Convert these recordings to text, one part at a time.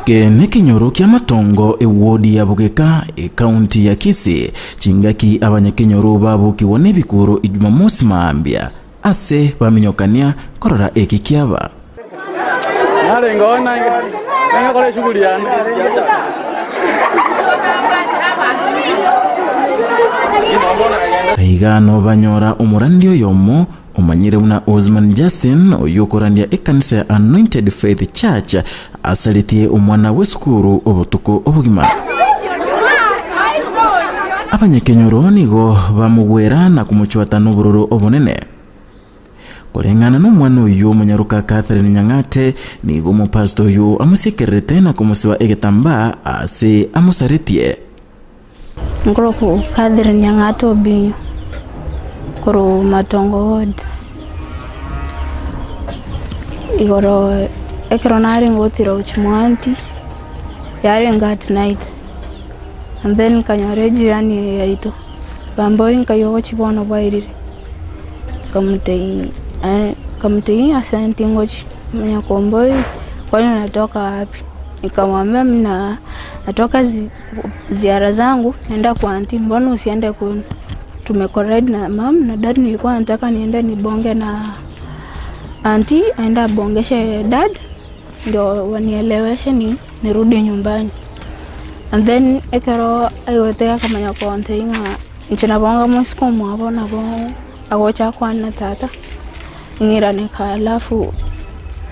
Kene kinyoro kia matongo wodi ya Bugeka kaunti ya Kisii chingaki abanyakinyoro babukiwa n'ebikuro Jumamosi maambia ase baminyokania korora eki kiaba kore shughuli ya igano banyora umurandio yomo umanyire una Osman Justin oyokorandia ekanisa ya Anointed Faith Church asalitie umwana w'esukuru obutuko obugima abanyakenyoro nigo bamugwera na kumuchwata n'ubururu obunene kulengana n'umwana uyu munyaruka Catherine Nyangate nigo umupastor uyu amusekerete na kumusiba egetamba ase amusaritie ngoroku Catherine Nyangate obi koro matongo ward igoro ekronari ngotira uchimwanti yare ngat night and then kanyore jirani yaito bambori nkayo chibono bairire kamtei asante ngochi mnya komboi kwani natoka wapi nikamwambia mimi natoka ziara zangu naenda kwa auntie mbona usiende kwenu tumekoredi na mom na dad nilikuwa nataka niende nibonge na auntie aenda bongeshe dad ndio wanieleweshe nirudi nyumbani and then ekero ayotea kama yako anteinga nchina bonga mosiko mwabona bo agocha kwa na tata ngira nika alafu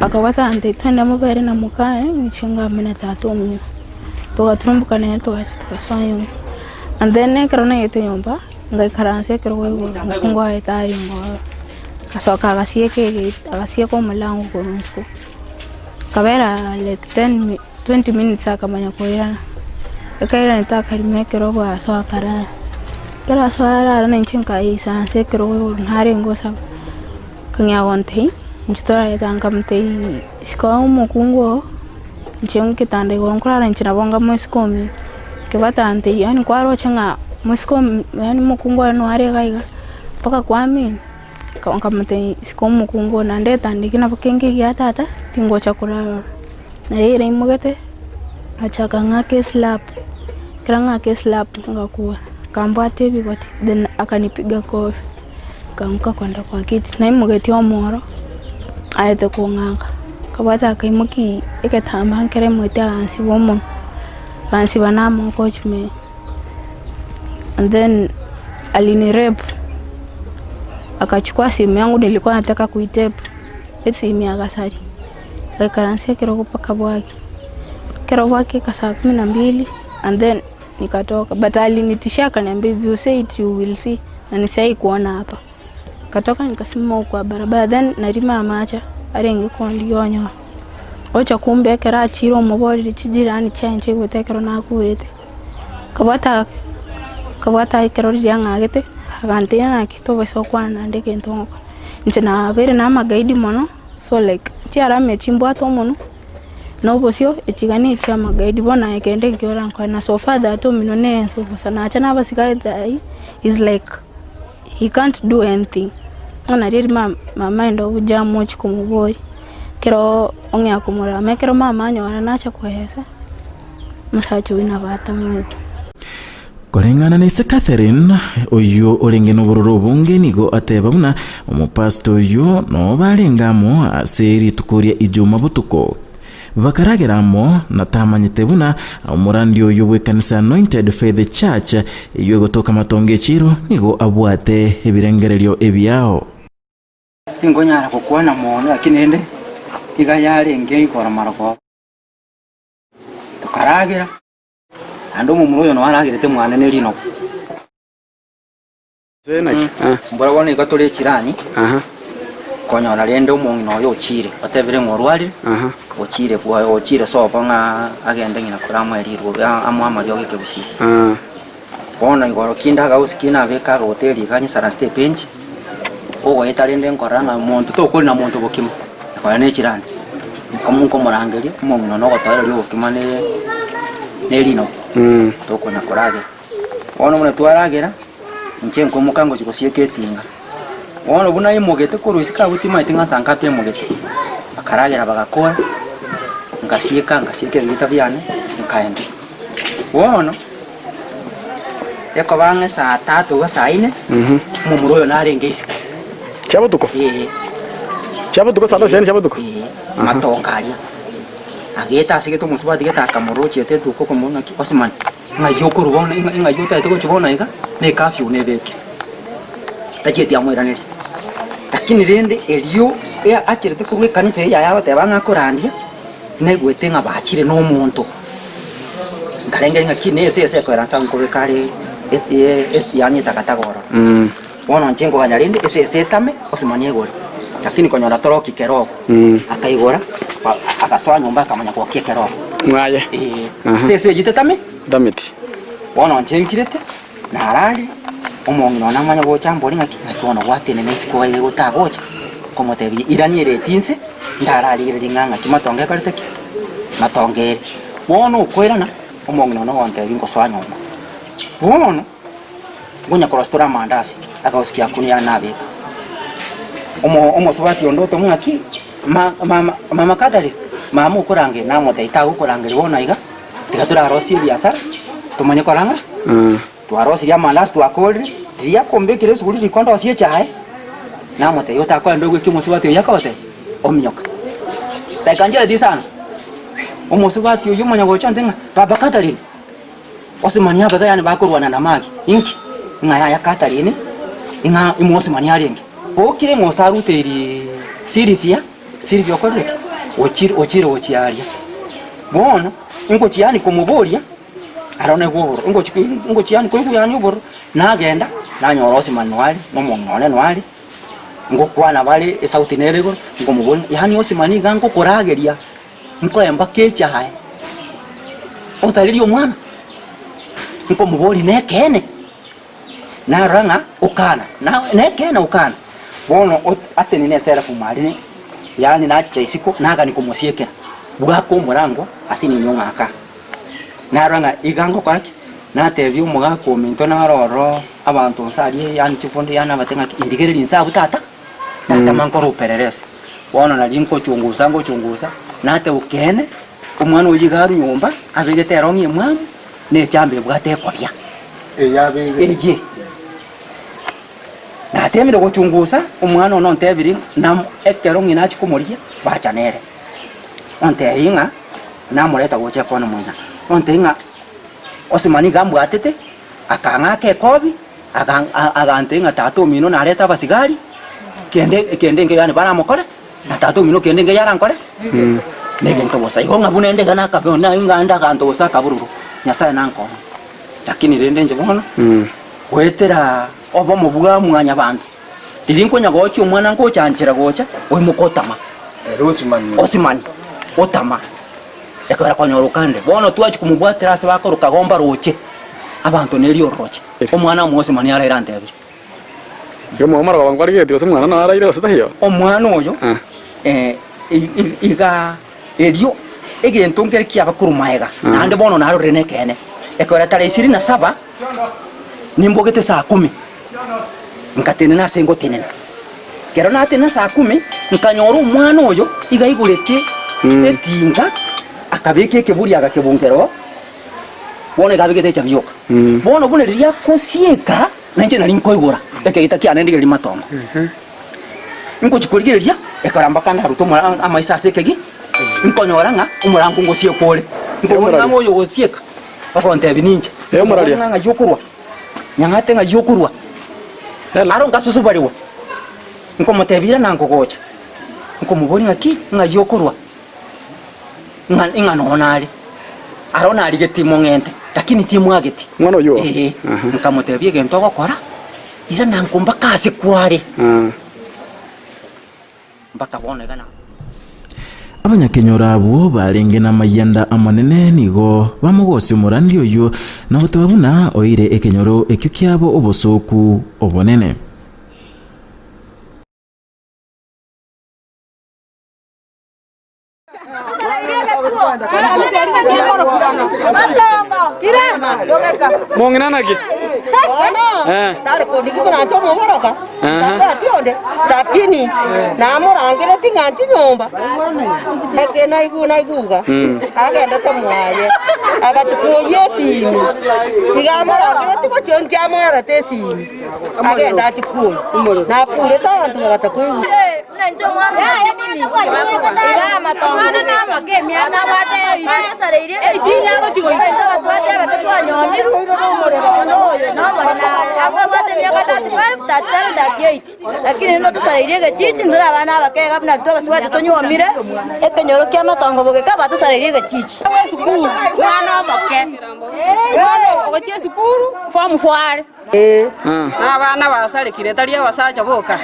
akawata ante twenda mubere na mukae nichenga mena tatu mimi to trumbuka na to tukaswayo and then ekero na yete yomba ngai karanse ekero wewe ngwa etari ngwa kasoka agasie ko mulango ko nsko kabera like 20 minutes akamanya koira ekaira nitaka rimekero bwa so akara kera swara na nchinka isa sekero wewe ntare ngosa kanya wonte nchitora yatanga mtei sikawo mukungo nchenke tande gonkora nchina bonga moskomi kebata ante yani kwaro chenga moskomi yani mukungo no are gaiga paka kwami kamate sikomu mukungo nande tande kina bakenge ya tata tingo chakura na ile imugete achaka ngake slap kranga ke slap ngakuwa kambate bigoti then akanipiga kofi kamka kwenda kwa kiti na imugeti wa moro ayete kunganga kabata kaimuki eketamba nkere mwete ansi woman ansi banamo coach me and then alini rep akachukua simu yangu nilikuwa nataka kuitape simu ya gasari karansia kero kupaka bwaki kero bwaki kasa 12 and then nikatoka but alinitishia akaniambia if you say it you will see na nisai kuona hapa katoka nikasimama kwa barabara then narima amacha arenge kondionyo ocha kumbe kera chiro mobori chijirani change gutekero na kurete kabata kero ryangagete agantena na kitobe so kwana ndeke ntongo nchina bere na magaidi mono so like chiara mechimbwa to mono no bosio echigani cha magaidi bona ekende nkiora kwa na so father to minone so sana achana basika is like he can't do anything ona riri mama ndo ujamo chikumubori kero ongya kumura mekero mama nyora nacha kwehesa musacho ina bata mwe Korengana ni Catherine oyo orengeno bururu bunge nigo ateba buna umupastor yo no balengamo aseri tukoria ijuma butuko vakarageramo natamanyite buna umurandi oyo wekanisa Anointed Faith Church iyo gotoka matonge chiro nigo abwate ebirengereryo ebyao tingonyara kokwana mono lakini ende igayare nge ikora marako tukaragera ando mumuroyo no aragirete mwana ne lino zena mbora wone gatore kirani konyora rendo mungino yo chire atebere ngorwari ochire kwa ochire so banga agenda ngina kurama eriro amwa yo gikebusi bona igoro kinda ga usikina beka ga hoteli kanyi sara stepenji ogo etarende nkorana muntu to kuri na muntu bokima kwa ne kirani komunko morangeri mungino no gotara yo bokima ne lino toko na korage ono mune twaragera nchenko mukango chikosie ketinga wono buna imogete kuruisika butima itinga sangape mogete akaragira bagakora ngasieka bita byane nkaende wono eko bange saa 3 ga saa 4 mumuroyo narenge isiko Chabutuko saa 5 chabutuko matongaria ageta asigeto musubati geta kamorochi etetu koko mona ki osman ngayoko rubona ingayota eteko chibona iga ne kafyu ne beke tajeti amwiranire lakini rende elio achirete kurwe kanisa ya yaba tebanga kurandia negwete nga bachire no muntu ngarenge ngakine ese koransa nkore kare yani takatagoro wono nchengo kanyarinde ese tame osimanie gore lakini konyora toroki keroko akaigora akaswa nyumba akamanya kwa keroko mwaye ese jitetame damiti wono nchenkirete narali omongi nona manya go chambori ngakibona gwatene nesiko ile gutagocha komotebi irani eretinse ndarali ile nganga kimatonge kariteki matongere wono kwirana omongi nona wontebi ngoswa nyumba wono ngonya korostora mandasi akausikia kunia nabe omo sobati ondoto mwaki mama kadari mama ukurange namo taita ukurange wona iga tikatura rosi biasara tumanye koranga twarosi ya mandasi twakore dia kombe kire suguri rikondo osie chae namo te yota kwa ndogo kimo sobati yakote omnyoka taikanje disana omo sobati yo manya go chantenga baba kadari osimanya baga yani bakurwana na magi inki ngaya ya Katarine inga imosi maniarenge okire mosarute iri Silvia korrek ochiaria bona ingo chiani komuboria arone goro ingo chiani ko yani boro nagenda nanyorosi manuali nomongone nwali ngo kwana bale esauti nerego ngo mubona yani osimani gango korageria nko emba kecha hai osaliri omwana nko mubori nekene na ranga ukana na nekena ukana bono ateni ne sera fumarine yani na chicha isiko naga nikomosiekera bwako murango asini nyongaka na ranga igango kwaki na tebi umuga komento na roro abantu nsari yani chifundo yana batenga indigereri nsabu tata mankoro pererese bono na linko chunguza nate ukene umwana ujigaru nyumba abegete rongi mwamu ne chambe bwate kwabya eje na temire guchunguza umwana ono ntebiri na ekero ngina chikumuria bachanere onteinga na mureta goche kona mwina onteinga osimani gambu atete akanga ke kobi agantenga tato mino na leta basigari kende nge yani bana mokore na tato mino kende nge yara nkore negento bosa igonga bunende kana kabona inganda kanto bosa kabururu nyasaye nanko lakini rende nje bona wetera obo mubuga mwanya bantu dirinko nyagochi umwana ngo chanchira gocha we mukotama osimani otama yakora konyorukande bono twachi kumubwatira ase bakoroka gomba roche abantu nelio roche omwana muosimani arera ntebiri yo mwamara bangwari geti ose mwana na araire ose tahiyo omwana oyo iga elio egento ngere kiaba kurumaega nande bono naro rene kene ekora tare 27 nimbogete saa 10 nkatene na sengo tenena kero na tena saa 10 nkanyoro umwana oyo iga igurete etinga akabeke keburi agakebungero bone gabigete chabyoka bono bune ria kosieka nanje nari nkoigura ekegita kia nende geli matongo nko chikurigeria ekaramba kana haruto amaisa sekegi nkonyora nga umurango ngosie kole nkobona ngoyo gosieka bakonte bininja nga yokurwa nyangate nga yokurwa laro ngasusu bariwa nko motebira nango gocha nko muboni ngaki nga yokurwa nga nonali arona ali getimo ngente lakini timu ageti mwana yo nkamotebye gento gokora ira nankumba kasi kware mpaka bone gana abanyakenyora abo barenge na mayanda amanene nigo bamugosi umurandi oyo na butabuna oire ekenyoro ekyo kyabo obosoku obonene Mongina naki. Tare kodi kibona chomo moroka. Tionde lakini na morangira tinganti nyomba. Eke na iguga. Agenda tamwaye. Agatukoye fimi. Igamorangira tiko chonkia mora tesimi. Agenda atikuo. Na pule tantu agatakuyo. Nenjo mwana nini? Ira matongo na magemi ana wate. Sare ire. Ejini ago tiko. Wate abatatu anyomi. Lakini ndo tusaririege chichi ndura abana bakega bna to baswate tonyomire ekenyoro kya matongo bogeka batusaririege chichi mwana make mwana ogochie sukuru form 4 n'abana basarekire tariye basacha boka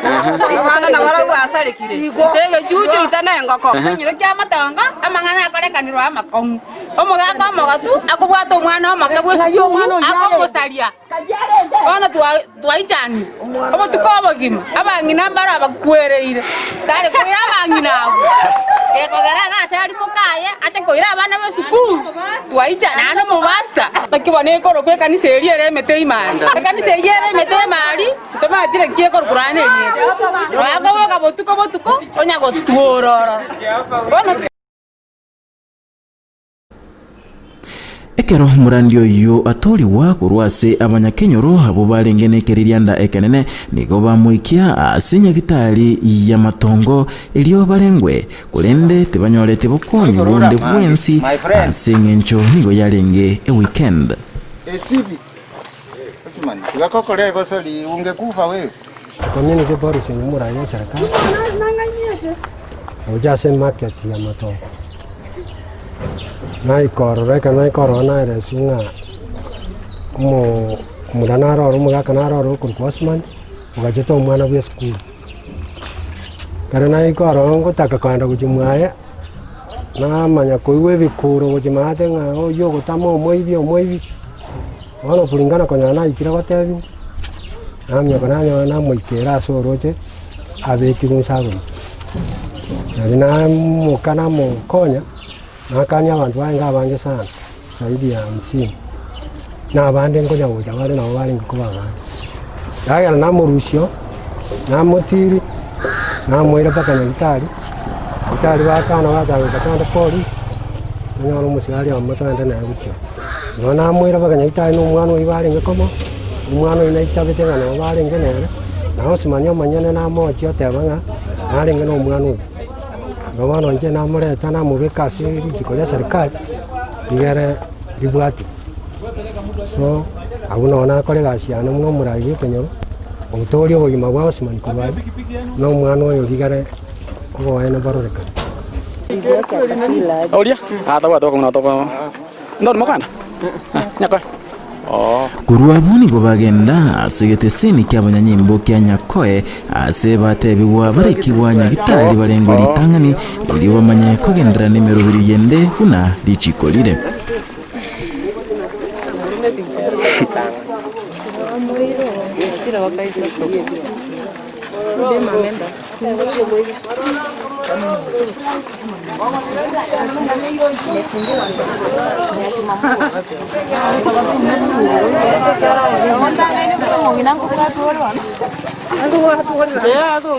abana nabara basarekire ege chuchu itanengoko ekenyoro kya matongo amangana akorekanirwo amakongu omugaka omogatu akobwata omwana omake bwe sukuru akomusaria ona twaichani obo tukobogima abangina bara bakwereire tare kuya abangina abo ekogera gase ari mukaye ate koira abana be sukuru twaichana no mubasta bakibone koro kwe kanisa eriere mete imanda kanisa eriere mete mari toma tire kie koro kurane eriere wagaboga botuko onya gotwororo bono ekero murandi oyo atoliwa kurwase abanyakenyoro abo barengenekereria nda ekenene nigo bamuikia ase nyabitari ya matongo elio barengwe kurende tebanyorete bokonyo bunde bwensi ase ng'encho nigo yarenge e weekend esibi asimani tukakokole gosoli ungekufa wewe komini ke polisi ni muraya serikali ujase market ya matongo na ikoro na resunga mo mudanaro rumugaka naro kurkosman ugajeto mwana wa school karena ikoro ngotaka kwenda kujumwaye na manya koiwe bikuro kujimate ngao yo gutamo moivi wana kulingana konyana ikira batebi namya kananya na moikera soroje abeki kunsago na mukana mo konya nakanya abantu banga bange sana zaidi ya 50 na abandi ngoja ngoja bali na bali ngikuba abandi daya na murusho na mutiri na mwira paka na itali bakana batanga polisi nyoro musigari amatanda na gutyo nona mwira paka na itali no mwana ibali ngikomo umwana ina itabete ngana bali ngenere na osimanyo manyane na mochi otebanga ari ngeno mwana Gavana nje na mureta na mubeka siri chikoya serikali igere ibwati so abuna ona kore gashiana mwo murayi kenyo omutori obugima bwa osimani kubali no mwana oyo igere ko ene baroreka Oria atawa to kuna to ndo mokana nyaka kurwa buni go bagenda asegete seni ky'abanyanyimbo kya Nyakoe ase batebiwa barekiwa nyagitari barengo litangani ili bamanye kogendera nimero 2 yende kuna lichikolire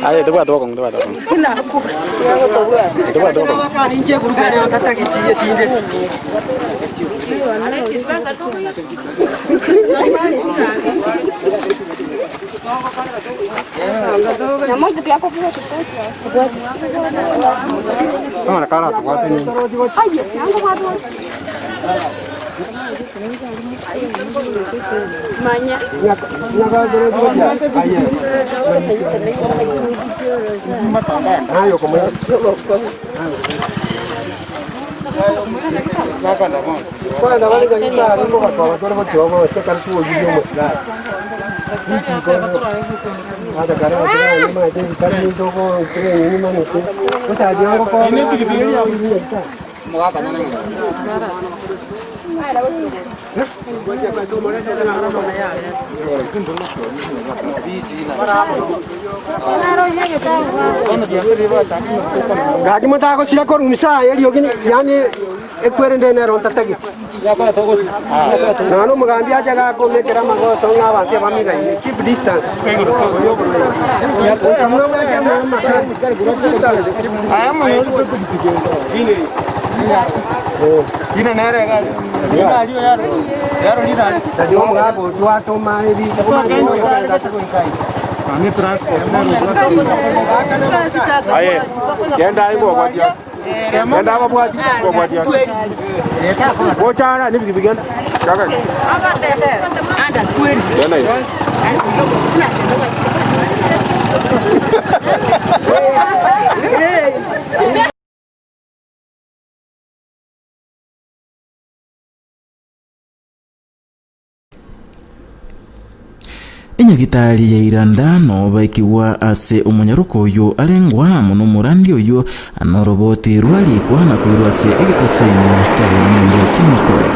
Ayo tuwa kong. Ahora cara tu guate ni. Manya. Ayo como Cuando vale que está arriba para todo lo que vamos a sacar su video mostrar. Ada cara ada ni mai tadi tadi tu ko kena ni mana tu. Kita dia ko ko ni Gaji mutako sila korumisa yeli yogini yani ekwerende ne ronta tagi. Nanu mugambi aja ga ko me kera mago to nga bante mamiga ni keep distance. Ya ko tamno ga ja ma ayam no ini. Ini nere ga. Ya dio yaro. Yaro ni na. Tadi mo ga bo tua to mai bi. So kenchi ga to kai. Kami transport na aye kenda ibo kwa dia kenda apa buat kwa dia ko chana ni bibigan kaka aba tete anda kweli yana Enyagitari ya iranda no baikiwa ase omunyaruko oyo alengwa muno murandi oyo anoroboti rwalikwa na kwirwa ase egitasenyo kya nyembe kimukore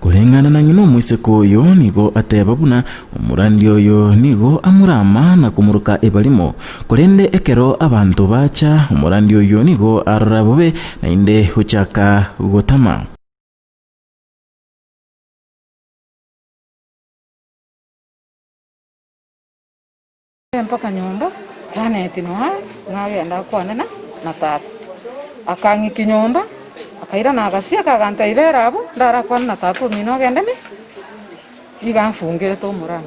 kulengana na ngino mwiseko oyo nigo ateba buna omurandi oyo nigo amurama na kumuruka ebalimo kulende ekero abantu bacha omurandi oyo nigo arrabobe na inde uchaka gotama mpaka nyomba cyane etinoa ngagenda kwanena na tatu akangiki nyomba akaira na agasia kaganta ibera abo ndara kwana na tatu mino gendeme igamfungire to murani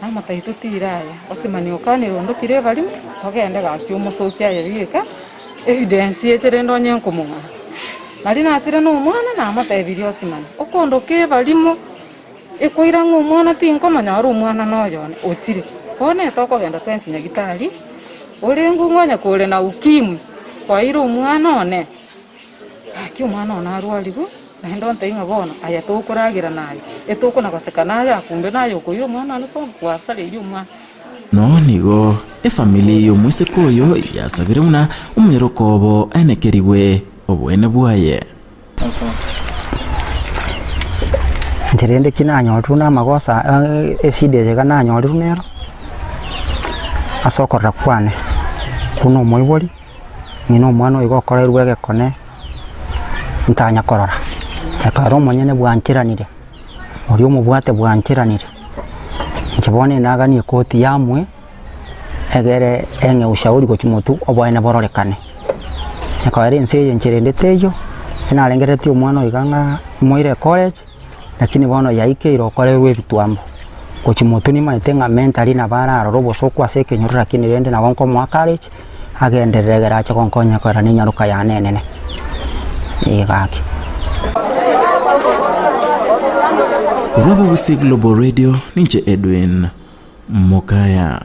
amataito tiraya osimani okani rondo kire balimu togende gakyo musokia yabika evidence yecherendo nyenko munga nari nasire no mwana na amata ebirio osimani okondo ke balimu ekoira ngo mwana tinko manyaro mwana noyone otire kone toko genda twensi nyagitari orengu ngonya kole na ukimwi kwa iro mwana one akyo mwana ona arwaligo na ndo ntainga bona aya tukuragira nayo etuko nakosekana ya kumbe nayo kuyo mwana no kwasale iyo mwana no nigo efamily yo mwiseko oyo yasabire una omunyarukobo enekeriwe obwene bwaye njirende kinanyoru na magosa eside kana nyoru nero asokorra kwane kuno moibori ngino mwana oyo gokorerwe gekone ntanya korora akaro monyene bwanchiranire ori omubwate bwanchiranire nchibone nagani koti yamwe egere enge ushauri ko chimotu obwane bororekane akare nseje nchirende teyo inalengereti omwana oyo ganga moire college lakini bono yaike irokorerwe bitwambo kochimotu ni maitenga mentally na bara robo soko aseke nyoro lakini rende na wonko mwa college agenderera acha konkonya kora ni nyaruka ya nenene igaki Kuraba Kisii Global Radio ninche Edwin Mokaya.